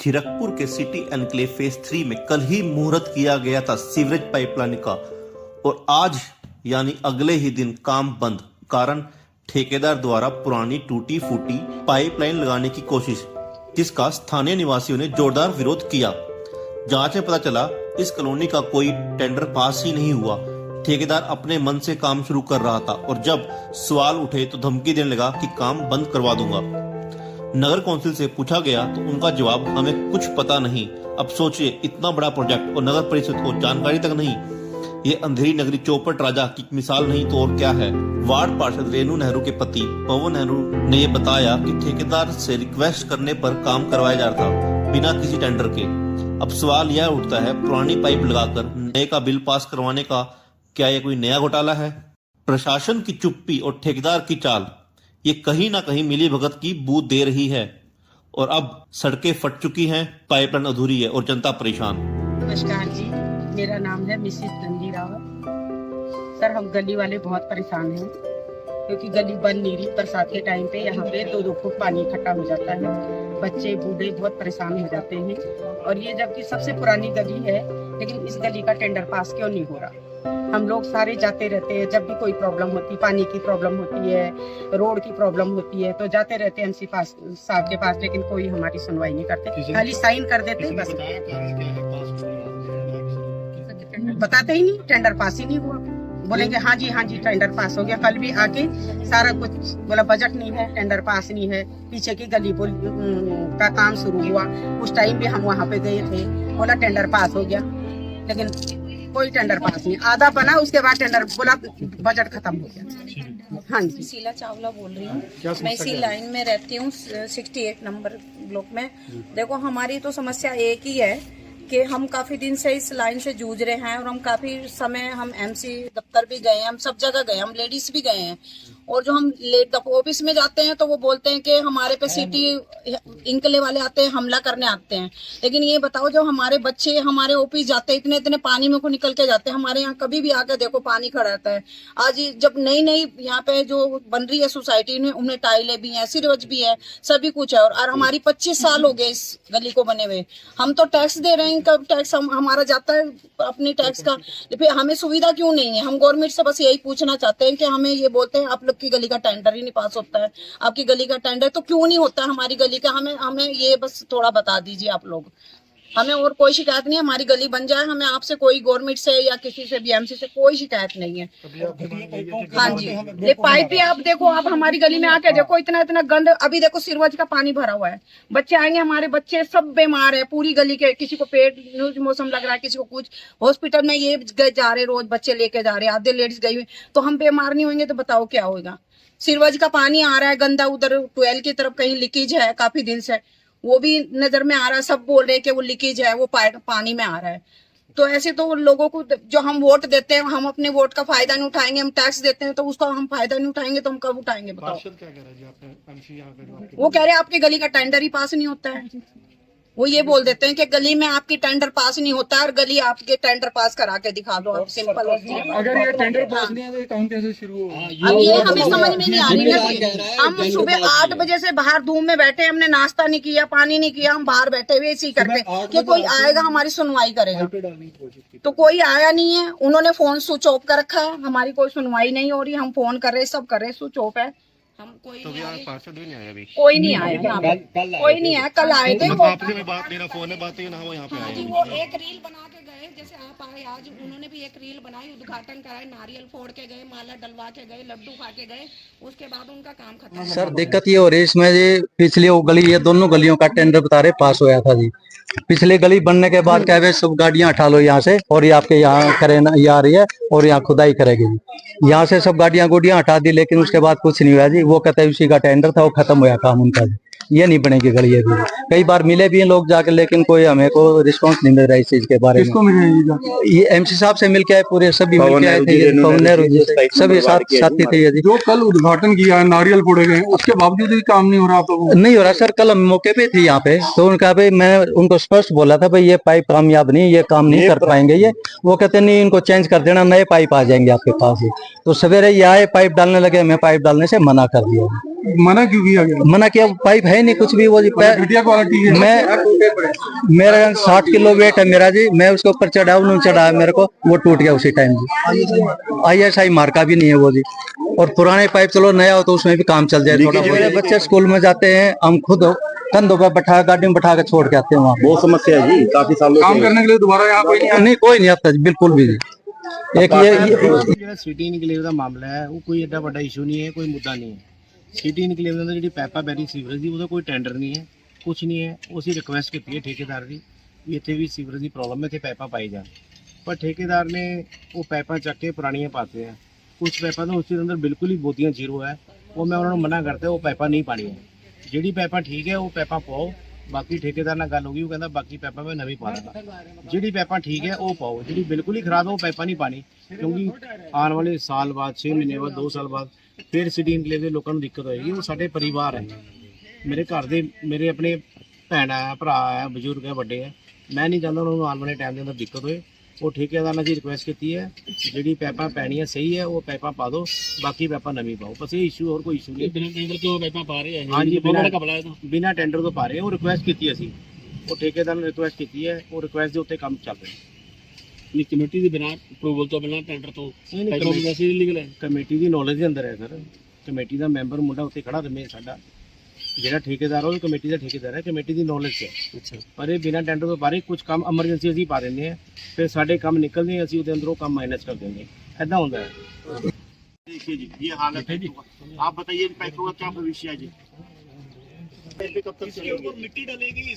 खीरकपुर के city enclave phase 3 में कल ही मुहूर्त किया गया था सीवरेज पाइपलाइन का, और आज यानी अगले ही दिन काम बंद। कारण ठेकेदार द्वारा पुरानी टूटी फूटी पाइपलाइन लगाने की कोशिश, जिसका स्थानीय निवासियों ने जोरदार विरोध किया। जांच में पता चला इस कॉलोनी का कोई टेंडर पास ही नहीं हुआ। ठेकेदार अपने मन से काम शुरू कर रहा था और जब सवाल उठे तो धमकी देने लगा कि काम बंद करवा दूंगा। नगर कौंसिल से पूछा गया तो उनका जवाब, हमें कुछ पता नहीं। अब सोचिए, इतना बड़ा प्रोजेक्ट और नगर परिषद को जानकारी तक नहीं। ये अंधेरी नगरी चौपट राजा की मिसाल नहीं तो और क्या है। वार्ड पार्षद रेणु नेहरू के पति पवन नेहरू ने ये बताया कि ठेकेदार से रिक्वेस्ट करने पर काम करवाया जा रहा था बिना किसी टेंडर के। अब सवाल यह उठता है, पुरानी पाइप लगाकर नए का बिल पास करवाने का क्या ये कोई नया घोटाला है? प्रशासन की चुप्पी और ठेकेदार की चाल, ये कहीं ना कहीं मिली भगत की बू दे रही है। और अब सड़कें फट चुकी हैं, पाइपलाइन अधूरी है और जनता परेशान। नमस्कार जी, मेरा नाम है मिसिस नंदी रावत। सर, हम गली वाले बहुत परेशान हैं क्योंकि गली बन नहीं रही। बरसात के टाइम पे यहाँ पे 2-2 फुट पानी इकट्ठा हो जाता है। बच्चे बूढ़े बहुत परेशान हो जाते हैं। और ये जबकि सबसे पुरानी गली है, लेकिन इस गली का टेंडर पास क्यों नहीं हो रहा? हम लोग सारे जाते रहते हैं, जब भी कोई प्रॉब्लम होती, पानी की प्रॉब्लम होती है, रोड की प्रॉब्लम होती है, तो जाते रहते हैं एमसी साहब के पास, लेकिन कोई हमारी सुनवाई नहीं करते। खाली साइन कर देते बस, बताते ही नहीं। टेंडर पास ही नहीं हुआ। बोलेंगे हाँ जी टेंडर पास हो गया। कल भी आके सारा कुछ बोला, बजट नहीं है, टेंडर पास नहीं है। पीछे की गली का काम शुरू हुआ, उस टाइम भी हम वहाँ पे गए थे, बोला टेंडर पास हो गया, लेकिन कोई टेंडर पास नहीं। आधा बना, उसके बाद टेंडर बोला बजट खत्म हो गया। हाँ जी, शीला चावला बोल रही हूँ। मैं इसी लाइन में रहती हूँ, 68 नंबर ब्लॉक में। देखो, हमारी तो समस्या एक ही है कि हम काफी दिन से इस लाइन से जूझ रहे हैं और हम काफी समय हम एमसी दफ्तर भी गए हैं, हम सब जगह गए, हम लेडीज भी गए हैं। और जो हम ऑफिस में जाते हैं तो वो बोलते हैं कि हमारे पे सिटी इंकले वाले आते हैं, हमला करने आते हैं। लेकिन ये बताओ, जो हमारे बच्चे हमारे ऑफिस जाते हैं, इतने पानी में को निकल के जाते हैं। हमारे यहाँ कभी भी आकर देखो पानी खड़ा रहता है। आज जब नई यहाँ पे जो बन रही है सोसाइटी में, उनमें टाइलें भी हैं, सिरवज भी है, सभी कुछ है। और हमारी 25 साल हो गए इस गली को बने हुए। हम तो टैक्स दे रहे हैं, इनकम टैक्स हमारा जाता है अपनी टैक्स का, फिर हमें सुविधा क्यों नहीं है? हम गवर्नमेंट से बस यही पूछना चाहते हैं कि हमें ये बोलते हैं आप लोग की गली का टेंडर ही नहीं पास होता है। आपकी गली का टेंडर तो क्यों नहीं होता है हमारी गली का? हमें ये बस थोड़ा बता दीजिए आप लोग। हमें और कोई शिकायत नहीं है, हमारी गली बन जाए। हमें आपसे कोई गवर्नमेंट से या किसी से भी एमसी से कोई शिकायत नहीं है। हाँ जी, ये पाइप भी आप देखो, आप हमारी गली में आके देखो, इतना गंद। अभी देखो सिरवज का पानी भरा हुआ है। बच्चे आएंगे, हमारे बच्चे सब बीमार है पूरी गली के। किसी को पेट न्यूज मौसम लग रहा है, किसी को कुछ। हॉस्पिटल में ये जा रहे, रोज बच्चे लेके जा रहे, आधे लेडीज गई हुई। तो हम बीमार नहीं होंगे तो बताओ क्या होगा? सिरवज का पानी आ रहा है गंदा, उधर 12 की तरफ कहीं लीकेज है काफी दिन से, वो भी नजर में आ रहा है। सब बोल रहे हैं कि वो लीकेज है, वो पानी में आ रहा है। तो ऐसे तो लोगों को, जो हम वोट देते हैं, हम अपने वोट का फायदा नहीं उठाएंगे। हम टैक्स देते हैं तो उसका हम फायदा नहीं उठाएंगे तो हम कब उठाएंगे बताओ? क्या कह रहा है जी आपने? वो कह रहे हैं आपकी गली का टेंडर ही पास नहीं होता है। वो ये बोल देते हैं कि गली में आपकी टेंडर पास नहीं होता है और गली आपके टेंडर पास करा के दिखा दो आप। सिंपल। अगर ये टेंडर पास नहीं है तो काम कैसे शुरू होगा? अब ये हमें समझ में नहीं आ रही है। हम सुबह 8 बजे से बाहर धूप में बैठे, हमने नाश्ता नहीं किया, पानी नहीं किया, हम बाहर बैठे हुए इसी करके कि कोई आएगा हमारी सुनवाई करेगा। तो कोई आया नहीं है। उन्होंने फोन स्विच ऑफ कर रखा है, हमारी कोई सुनवाई नहीं हो रही। हम फोन कर रहे, सब कर रहे, स्विच ऑफ है। हम कोई तो पार्षद भी नहीं आया अभी? कोई नहीं आया, कोई नहीं आया। कल आए थे, आपने में बात नहीं ना, फोन में बात नहीं ना, वो यहाँ पे आए। वो एक रील बना के गए, जैसे आप आए आज, उन्होंने भी एक रील बनाई, उद्घाटन कराए, नारियल फोड़ के गए, माला डलवा के गए, लड्डू खा के गए, उसके बाद उनका काम खत्म। सर, दिक्कत ये हो रही है इसमें जी, पिछली वो गली, ये दोनों गलियों का टेंडर बता रहे पास होया था जी। पिछली गली बनने के बाद कह रहे सब गाड़ियां हटा लो यहाँ से, और ये आपके यहाँ करे ना, ये आ रही है और यहाँ खुदाई करेगी जी। यहाँ से सब गाड़ियां गुड़ियां हटा दी, लेकिन उसके बाद कुछ नहीं हुआ जी। वो कहते हैं उसी का टेंडर था, वो खत्म हुआ काम उनका जी। ये नहीं बनेगी गली अभी। कई बार मिले भी हैं लोग जाकर, लेकिन कोई हमें को रिस्पांस नहीं मिल रहा इस चीज के बारे में। ये एमसी साहब से मिलके आए, पूरे सभी मिलके आए थे, पवन नेहरू जी सभी साथी थे जी। जो कल उद्घाटन किया, नारियल फोड़े गए, उसके बावजूद भी काम नहीं हो रहा? तो नहीं हो रहा सर। कल हम मौके पे थे यहाँ पे, तो उनका भाई, मैं उनको स्पष्ट बोला था भाई ये पाइप कामयाब नहीं, ये काम नहीं कर पाएंगे ये। वो कहते नहीं, इनको चेंज कर देना, नए पाइप आ जाएंगे आपके पास ही। तो सवेरे ये आए, पाइप डालने लगे, मैं पाइप डालने से मना कर दिया। मना क्यों किया गया? मना किया, पाइप है नहीं कुछ भी वो जी। घटिया क्वालिटी है। मेरा 60 किलो वेट है मेरा जी, मैं उसके ऊपर चढ़ाया मेरे को, वो टूट गया उसी टाइम जी। ISI मार्का भी नहीं है वो जी। और पुराने पाइप चलो नया हो तो उसमें भी काम चल जाए थोड़ा। मेरे बच्चे स्कूल में जाते हैं, हम खुद कंधों पर बैठा गाड़ी में बैठा के छोड़ के आते हैं वहाँ। बहुत समस्या है जी, काफी सालों काम करने के लिए दोबारा यहाँ कोई नहीं नहीं, कोई नहीं आता जी, बिल्कुल भी जी। एक ये ਜਿਹੜਾ ਸਿਟੀ ਇਨਕਲੇਵ ਦਾ ਮਾਮਲਾ ਹੈ ਉਹ ਕੋਈ ਐਡਾ ਵੱਡਾ ਇਸ਼ੂ ਨਹੀਂ ਹੈ, ਕੋਈ ਮੁੱਦਾ ਨਹੀਂ ਹੈ। ਸਿਟੀ ਇਨਕਲੇਵ ਦੇ ਅੰਦਰ ਜਿਹੜੀ ਪੈਪਾ ਬੈਰੀ ਸੀਵਰੇਜ ਦੀ ਉਹਦਾ ਕੋਈ ਟੈਂਡਰ ਨਹੀਂ ਹੈ, ਕੁਝ ਨਹੀਂ ਹੈ। ਉਹ ਅਸੀਂ ਰਿਕੁਐਸਟ ਕੀਤੀ ਹੈ ਠੇਕੇਦਾਰ ਦੀ ਵੀ ਇੱਥੇ ਵੀ ਸੀਵਰੇਜ ਦੀ ਪ੍ਰੋਬਲਮ ਹੈ, ਇੱਥੇ ਪੈਪਾ ਪਾਈ ਜਾਣ। ਪਰ ਠੇਕੇਦਾਰ ਨੇ ਉਹ ਪੈਪਾਂ ਚੱਕ ਕੇ ਪੁਰਾਣੀਆਂ ਪਾਤੇ ਹੈ। ਕੁਝ ਪੈਪਾਂ ਤਾਂ ਉਸ ਦੇ ਅੰਦਰ ਬਿਲਕੁਲ ਹੀ ਬੋਤੀਆਂ ਜ਼ੀਰੋ ਹੈ, ਉਹ ਮੈਂ ਉਹਨਾਂ ਨੂੰ ਮਨਾ ਕਰਤਾ, ਉਹ ਪੈਪਾਂ ਨਹੀਂ ਪਾਣੀਆਂ। ਜਿਹੜੀ ਪੈਪਾਂ ਠੀਕ ਹੈ ਉਹ ਪੈਪਾਂ ਪਾਓ। ਬਾਕੀ ਠੇਕੇਦਾਰ ਨਾਲ ਗੱਲ ਹੋ ਗਈ, ਉਹ ਕਹਿੰਦਾ ਬਾਕੀ ਪੈਪਾਂ ਮੈਂ ਨਵੀਂ ਪਾ ਦਾਂਗਾ। ਜਿਹੜੀ ਪੈਪਾਂ ਠੀਕ ਹੈ ਉਹ ਪਾਓ, ਜਿਹੜੀ ਬਿਲਕੁਲ ਹੀ ਖਰਾਬ ਹੈ ਉਹ ਪੈਪਾਂ ਨਹੀਂ ਪਾਣੀ, ਕਿਉਂਕਿ ਆਉਣ ਵਾਲੇ ਸਾਲ ਬਾਅਦ 6 ਮਹੀਨੇ ਬਾਅਦ 2 ਸਾਲ ਬਾਅਦ ਫਿਰ ਸਿਟੀ ਇਨਕਲੇਵ ਦੇ ਲੋਕਾਂ ਨੂੰ ਦਿੱਕਤ ਹੋਏਗੀ। ਉਹ ਸਾਡੇ ਪਰਿਵਾਰ ਹੈ, ਮੇਰੇ ਘਰ ਦੇ, ਮੇਰੇ ਆਪਣੇ ਭੈਣਾਂ ਹੈ, ਭਰਾ ਹੈ, ਬਜ਼ੁਰਗ ਹੈ, ਵੱਡੇ ਹੈ। ਮੈਂ ਨਹੀਂ ਚਾਹੁੰਦਾ ਉਹਨਾਂ ਨੂੰ ਆਉਣ ਵਾਲੇ ਟਾਈਮ ਦੇ ਅੰਦਰ ਦਿੱਕਤ ਹੋਏ। ਉਹ ਠੇਕੇਦਾਰ ਨਾਲ ਜੀ ਰਿਕੁਐਸਟ ਕੀਤੀ ਹੈ, ਜਿਹੜੀ ਪੈਪਾਂ ਪੈਣੀਆਂ ਸਹੀ ਹੈ ਉਹ ਪੈਪਾਂ ਪਾ ਦਿਓ, ਬਾਕੀ ਪੈਪਾਂ ਨਵੀਂ ਪਾਓ। ਬਸ ਇਹ ਇਸ਼ੂ, ਹੋਰ ਕੋਈ ਇਸ਼ੂ ਨਹੀਂ। ਬਿਨਾਂ ਟੈਂਡਰ ਤੋਂ ਪੈਪਾਂ ਪਾ ਰਹੇ ਹੈ? ਹਾਂਜੀ, ਬਿਨਾਂ ਟੈਂਡਰ ਤੋਂ ਪਾ ਰਹੇ। ਉਹ ਰਿਕੁਐਸਟ ਕੀਤੀ ਅਸੀਂ, ਉਹ ਠੇਕੇਦਾਰ ਨੇ ਰਿਕੁਐਸਟ ਕੀਤੀ ਹੈ, ਉਹ ਰਿਕੁਐਸਟ ਦੇ ਉੱਤੇ ਕੰਮ ਚੱਲ ਰਿਹਾ। ਕਮੇਟੀ ਦੇ ਬਿਨਾਂ ਅਪਰੂਵਲ ਤੋਂ, ਬਿਨਾਂ ਟੈਂਡਰ ਤੋਂ ਵੈਸੇ ਲੀਗਲ ਹੈ? ਕਮੇਟੀ ਦੀ ਨੌਲੇਜ ਦੇ ਅੰਦਰ ਹੈ ਸਰ। ਕਮੇਟੀ ਦਾ ਮੈਂਬਰ ਮੁੰਡਾ ਉੱਤੇ ਖੜਾ ਰਮੇਸ਼ ਸਾਡਾ, ਜਿਹੜਾ ਠੇਕੇਦਾਰ ਉਹ ਕਮੇਟੀ ਦਾ ਠੇਕੇਦਾਰ ਹੈ, ਕਮੇਟੀ ਦੀ ਨੌਲੇਜ 'ਚ ਹੈ। ਅੱਛਾ, ਪਰ ਇਹ ਬਿਨਾਂ ਟੈਂਡਰ ਤੋਂ ਬਾਰੇ ਕੁਝ ਕੰਮ ਐਮਰਜੈਂਸੀ ਅਸੀਂ ਪਾ ਦਿੰਦੇ ਹਾਂ, ਫਿਰ ਸਾਡੇ ਕੰਮ ਨਿਕਲਦੇ, ਅਸੀਂ ਉਹਦੇ ਅੰਦਰੋਂ ਕੰਮ ਮਾਈਨਸ ਕਰ ਦਿੰਦੇ, ऐसा होता है। देखिए जी, ये हालत है जी। आप बताइए पैसों का क्या भविष्य है जी? कब तक मिट्टी डलेगी?